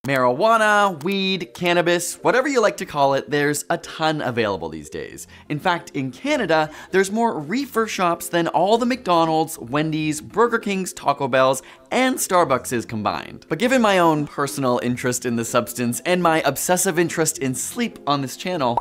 Marijuana, weed, cannabis, whatever you like to call it, there's a ton available these days. In fact, in Canada, there's more reefer shops than all the McDonald's, Wendy's, Burger King's, Taco Bell's, and Starbucks combined. But given my own personal interest in the substance and my obsessive interest in sleep on this channel,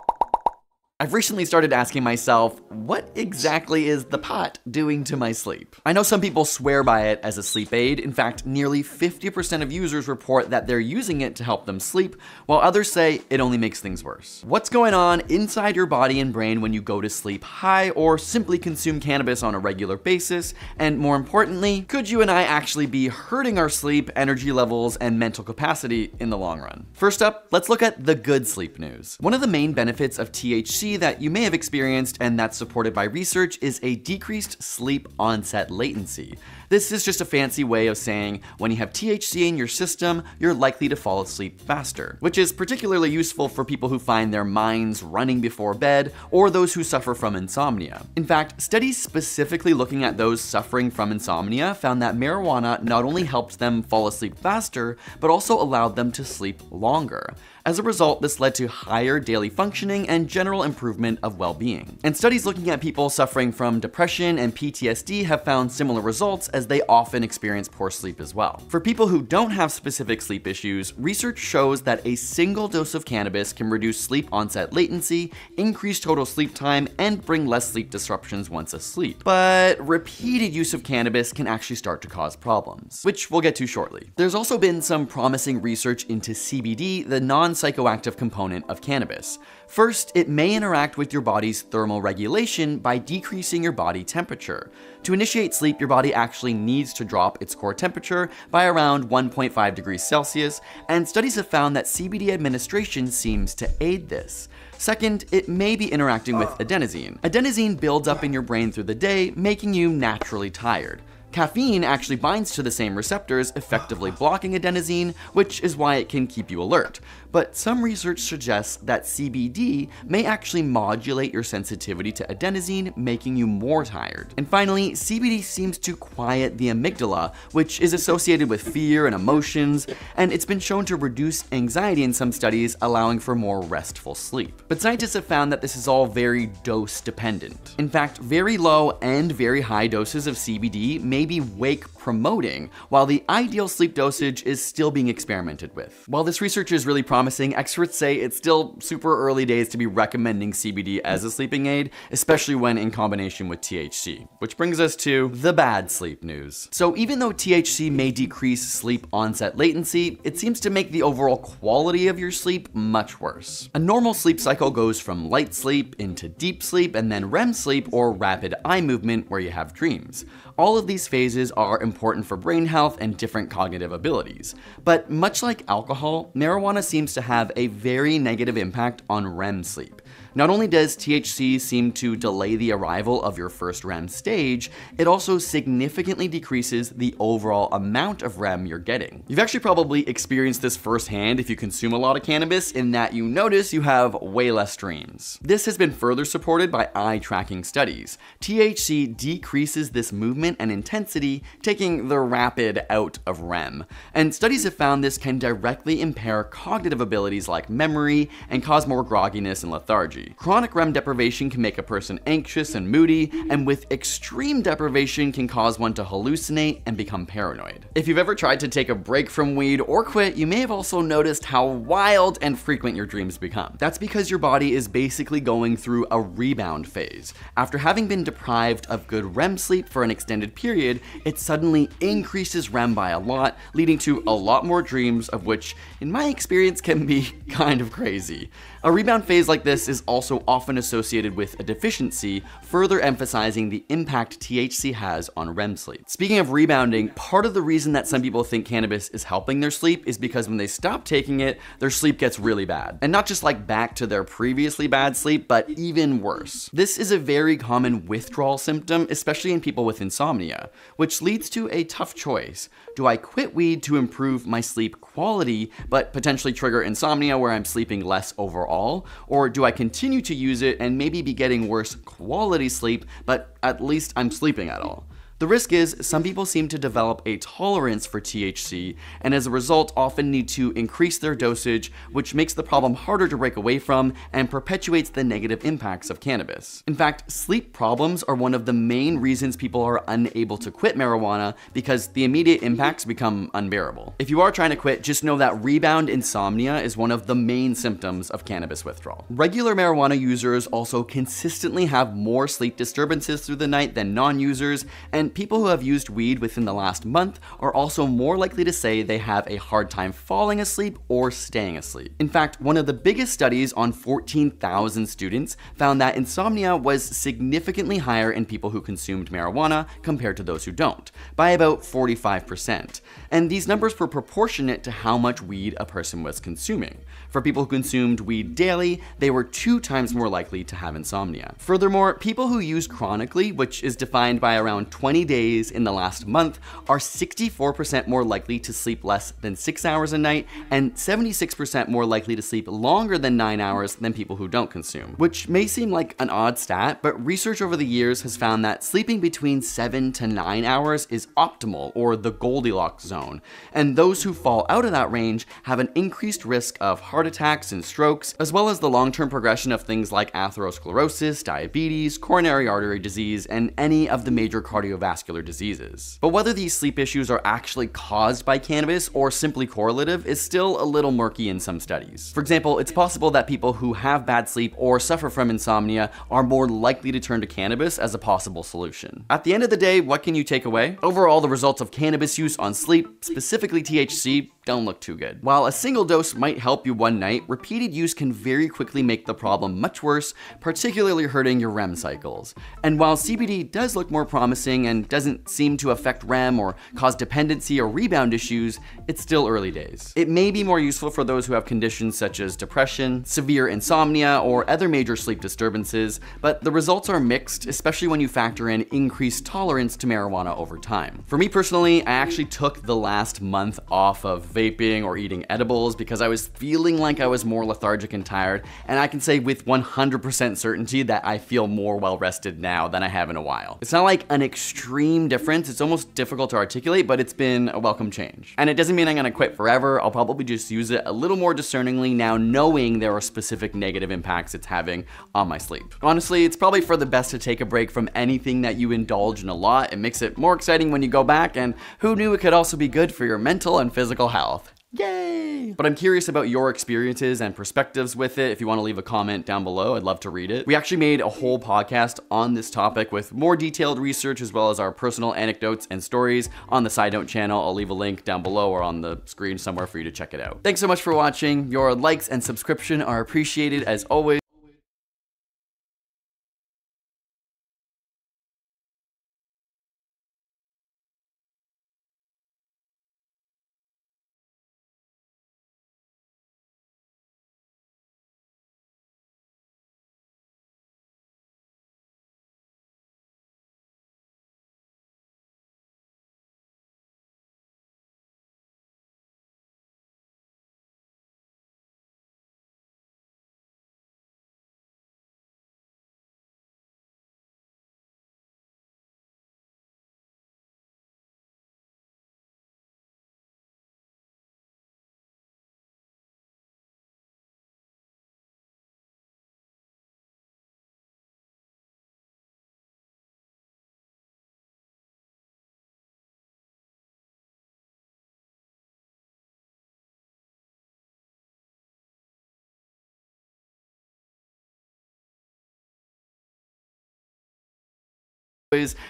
I've recently started asking myself, what exactly is the pot doing to my sleep? I know some people swear by it as a sleep aid. In fact, nearly 50% of users report that they're using it to help them sleep, while others say it only makes things worse. What's going on inside your body and brain when you go to sleep high or simply consume cannabis on a regular basis? And more importantly, could you and I actually be hurting our sleep, energy levels, and mental capacity in the long run? First up, let's look at the good sleep news. One of the main benefits of THC that you may have experienced, and that's supported by research, is a decreased sleep onset latency. This is just a fancy way of saying when you have THC in your system, you're likely to fall asleep faster, which is particularly useful for people who find their minds running before bed or those who suffer from insomnia. In fact, studies specifically looking at those suffering from insomnia found that marijuana not only helped them fall asleep faster, but also allowed them to sleep longer. As a result, this led to higher daily functioning and general improvement of well-being. And studies looking at people suffering from depression and PTSD have found similar results, as they often experience poor sleep as well. For people who don't have specific sleep issues, research shows that a single dose of cannabis can reduce sleep onset latency, increase total sleep time, and bring less sleep disruptions once asleep. But repeated use of cannabis can actually start to cause problems, which we'll get to shortly. There's also been some promising research into CBD, the non-psychoactive component of cannabis. First, it may interact with your body's thermal regulation by decreasing your body temperature. To initiate sleep, your body actually needs to drop its core temperature by around 1.5 degrees Celsius, and studies have found that CBD administration seems to aid this. Second, it may be interacting with adenosine. Adenosine builds up in your brain through the day, making you naturally tired. Caffeine actually binds to the same receptors, effectively blocking adenosine, which is why it can keep you alert. But some research suggests that CBD may actually modulate your sensitivity to adenosine, making you more tired. And finally, CBD seems to quiet the amygdala, which is associated with fear and emotions, and it's been shown to reduce anxiety in some studies, allowing for more restful sleep. But scientists have found that this is all very dose dependent. In fact, very low and very high doses of CBD may be wake promoting, while the ideal sleep dosage is still being experimented with. While this research is really promising, experts say it's still super early days to be recommending CBD as a sleeping aid, especially when in combination with THC. Which brings us to the bad sleep news. So even though THC may decrease sleep onset latency, it seems to make the overall quality of your sleep much worse. A normal sleep cycle goes from light sleep into deep sleep and then REM sleep, or rapid eye movement, where you have dreams. All of these phases are important for brain health and different cognitive abilities. But much like alcohol, marijuana seems to have a very negative impact on REM sleep. Not only does THC seem to delay the arrival of your first REM stage, it also significantly decreases the overall amount of REM you're getting. You've actually probably experienced this firsthand if you consume a lot of cannabis, in that you notice you have way less dreams. This has been further supported by eye tracking studies. THC decreases this movement and intensity, taking the rapid out of REM. And studies have found this can directly impair cognitive abilities like memory and cause more grogginess and lethargy. Chronic REM deprivation can make a person anxious and moody, and with extreme deprivation can cause one to hallucinate and become paranoid. If you've ever tried to take a break from weed or quit, you may have also noticed how wild and frequent your dreams become. That's because your body is basically going through a rebound phase. After having been deprived of good REM sleep for an extended period, it suddenly increases REM by a lot, leading to a lot more dreams, of which, in my experience, can be kind of crazy. A rebound phase like this is also often associated with a deficiency, further emphasizing the impact THC has on REM sleep. Speaking of rebounding, part of the reason that some people think cannabis is helping their sleep is because when they stop taking it, their sleep gets really bad. And not just like back to their previously bad sleep, but even worse. This is a very common withdrawal symptom, especially in people with insomnia, which leads to a tough choice. Do I quit weed to improve my sleep quality, but potentially trigger insomnia where I'm sleeping less overall? Or do I continue to use it and maybe be getting worse quality sleep, but at least I'm sleeping at all? The risk is some people seem to develop a tolerance for THC and as a result often need to increase their dosage, which makes the problem harder to break away from and perpetuates the negative impacts of cannabis. In fact, sleep problems are one of the main reasons people are unable to quit marijuana because the immediate impacts become unbearable. If you are trying to quit, just know that rebound insomnia is one of the main symptoms of cannabis withdrawal. Regular marijuana users also consistently have more sleep disturbances through the night than non-users, and people who have used weed within the last month are also more likely to say they have a hard time falling asleep or staying asleep. In fact, one of the biggest studies on 14,000 students found that insomnia was significantly higher in people who consumed marijuana compared to those who don't, by about 45%. And these numbers were proportionate to how much weed a person was consuming. For people who consumed weed daily, they were 2 times more likely to have insomnia. Furthermore, people who use chronically, which is defined by around 20 days in the last month, are 64% more likely to sleep less than 6 hours a night and 76% more likely to sleep longer than 9 hours than people who don't consume. Which may seem like an odd stat, but research over the years has found that sleeping between 7 to 9 hours is optimal, or the Goldilocks zone, and those who fall out of that range have an increased risk of heart attacks and strokes, as well as the long-term progression of things like atherosclerosis, diabetes, coronary artery disease, and any of the major cardiovascular diseases. But whether these sleep issues are actually caused by cannabis or simply correlative is still a little murky in some studies. For example, it's possible that people who have bad sleep or suffer from insomnia are more likely to turn to cannabis as a possible solution. At the end of the day, what can you take away? Overall, the results of cannabis use on sleep, specifically THC, don't look too good. While a single dose might help you one night, repeated use can very quickly make the problem much worse, particularly hurting your REM cycles. And while CBD does look more promising and doesn't seem to affect REM or cause dependency or rebound issues, it's still early days. It may be more useful for those who have conditions such as depression, severe insomnia, or other major sleep disturbances, but the results are mixed, especially when you factor in increased tolerance to marijuana over time. For me personally, I actually took the last month off of vaping or eating edibles because I was feeling like I was more lethargic and tired, and I can say with 100% certainty that I feel more well rested now than I have in a while. It's not like an extreme difference, it's almost difficult to articulate, but it's been a welcome change. And it doesn't mean I'm gonna quit forever, I'll probably just use it a little more discerningly now knowing there are specific negative impacts it's having on my sleep. Honestly, it's probably for the best to take a break from anything that you indulge in a lot. It makes it more exciting when you go back, and who knew it could also be good for your mental and physical health. Yay! But I'm curious about your experiences and perspectives with it. If you want to leave a comment down below, I'd love to read it. We actually made a whole podcast on this topic with more detailed research as well as our personal anecdotes and stories on the SciDon'T channel. I'll leave a link down below or on the screen somewhere for you to check it out. Thanks so much for watching. Your likes and subscription are appreciated as always.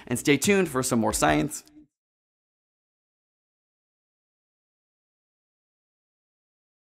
And stay tuned for some more science